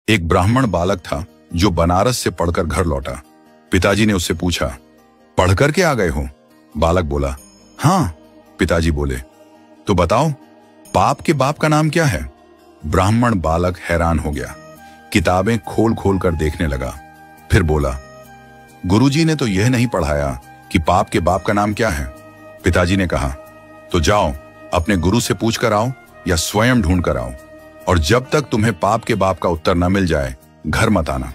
एक ब्राह्मण बालक था जो बनारस से पढ़कर घर लौटा। पिताजी ने उससे पूछा, पढ़कर के आ गए हो? बालक बोला, हाँ। पिताजी बोले, तो बताओ पाप के बाप का नाम क्या है? ब्राह्मण बालक हैरान हो गया, किताबें खोल खोल कर देखने लगा। फिर बोला, गुरुजी ने तो यह नहीं पढ़ाया कि पाप के बाप का नाम क्या है। पिताजी ने कहा, तो जाओ अपने गुरु से पूछ कर आओ या स्वयं ढूंढ कर आओ, और जब तक तुम्हें पाप के बाप का उत्तर न मिल जाए घर मत आना।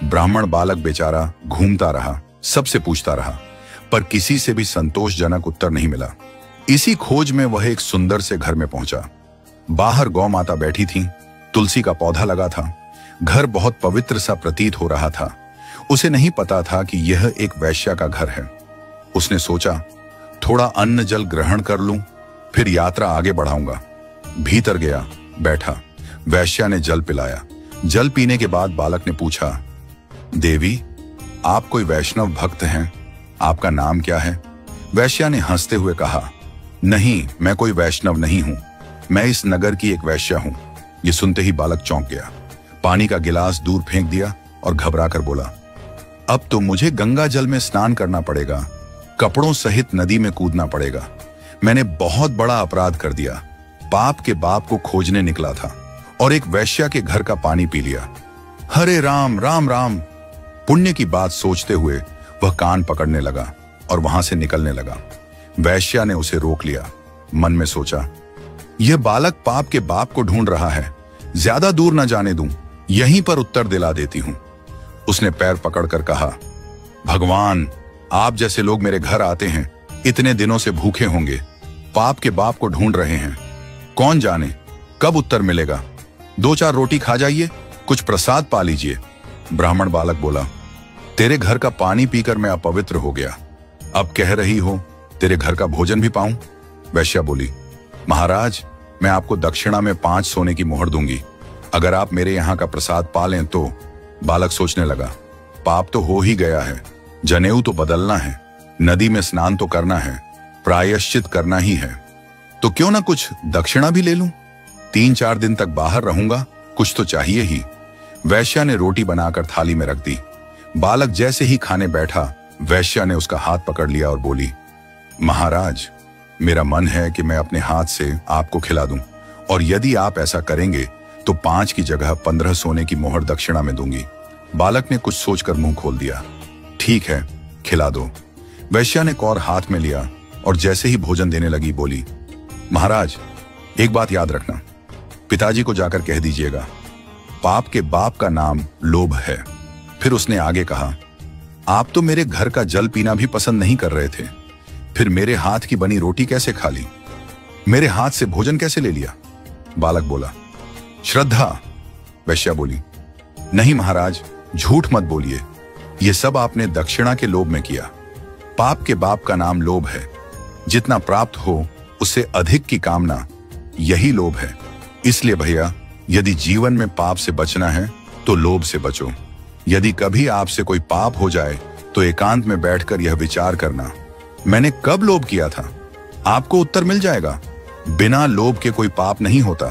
ब्राह्मण बालक बेचारा घूमता रहा, सबसे पूछता रहा, पर किसी से भी संतोषजनक उत्तर नहीं मिला। इसी खोज में वह एक सुंदर से घर में पहुंचा। बाहर गौ माता बैठी थी, तुलसी का पौधा लगा था। घर बहुत पवित्र सा प्रतीत हो रहा था। उसे नहीं पता था कि यह एक वैश्या का घर है। उसने सोचा, थोड़ा अन्न जल ग्रहण कर लूं, फिर यात्रा आगे बढ़ाऊंगा। भीतर गया, बैठा। वैश्या ने जल पिलाया। जल पीने के बाद बालक ने पूछा, देवी, आप कोई वैष्णव भक्त हैं? आपका नाम क्या है? वैश्या ने हंसते हुए कहा, नहीं, मैं कोई वैष्णव नहीं हूं, मैं इस नगर की एक वैश्या हूं। यह सुनते ही बालक चौंक गया, पानी का गिलास दूर फेंक दिया और घबरा कर बोला, अब तो मुझे गंगा जल में स्नान करना पड़ेगा, कपड़ों सहित नदी में कूदना पड़ेगा। मैंने बहुत बड़ा अपराध कर दिया। पाप के बाप को खोजने निकला था और एक वैश्या के घर का पानी पी लिया। हरे राम राम राम। पुण्य की बात सोचते हुए वह कान पकड़ने लगा और वहां से निकलने लगा। वैश्या ने उसे रोक लिया। मन में सोचा, यह बालक पाप के बाप को ढूंढ रहा है, ज्यादा दूर न जाने दूं, यहीं पर उत्तर दिला देती हूं। उसने पैर पकड़कर कहा, भगवान, आप जैसे लोग मेरे घर आते हैं, इतने दिनों से भूखे होंगे, पाप के बाप को ढूंढ रहे हैं, कौन जाने कब उत्तर मिलेगा। 2-4 रोटी खा जाइए, कुछ प्रसाद पा लीजिए। ब्राह्मण बालक बोला, तेरे घर का पानी पीकर मैं अपवित्र हो गया, अब कह रही हो तेरे घर का भोजन भी पाऊं? वैश्या बोली, महाराज, मैं आपको दक्षिणा में 5 सोने की मोहर दूंगी, अगर आप मेरे यहाँ का प्रसाद पा लें तो। बालक सोचने लगा, पाप तो हो ही गया है, जनेऊ तो बदलना है, नदी में स्नान तो करना है, प्रायश्चित करना ही है, तो क्यों ना कुछ दक्षिणा भी ले लूं। 3-4 दिन तक बाहर रहूंगा, कुछ तो चाहिए ही। वैश्या ने रोटी बनाकर थाली में रख दी। बालक जैसे ही खाने बैठा, वैश्या ने उसका हाथ पकड़ लिया और बोली, महाराज, मेरा मन है कि मैं अपने हाथ से आपको खिला दूं, और यदि आप ऐसा करेंगे तो 5 की जगह 15 सोने की मोहर दक्षिणा में दूंगी। बालक ने कुछ सोचकर मुंह खोल दिया, ठीक है, खिला दो। वैश्या ने कौर हाथ में लिया और जैसे ही भोजन देने लगी बोली, महाराज, एक बात याद रखना, पिताजी को जाकर कह दीजिएगा, पाप के बाप का नाम लोभ है। फिर उसने आगे कहा, आप तो मेरे घर का जल पीना भी पसंद नहीं कर रहे थे, फिर मेरे हाथ की बनी रोटी कैसे खा ली? मेरे हाथ से भोजन कैसे ले लिया? बालक बोला, श्रद्धा। वैश्या बोली, नहीं महाराज, झूठ मत बोलिए, यह सब आपने दक्षिणा के लोभ में किया। पाप के बाप का नाम लोभ है, जितना प्राप्त हो उससे अधिक की कामना, यही लोभ है। इसलिए भैया, यदि जीवन में पाप से बचना है तो लोभ से बचो। यदि कभी आपसे कोई पाप हो जाए तो एकांत में बैठकर यह विचार करना, मैंने कब लोभ किया था? आपको उत्तर मिल जाएगा। बिना लोभ के कोई पाप नहीं होता।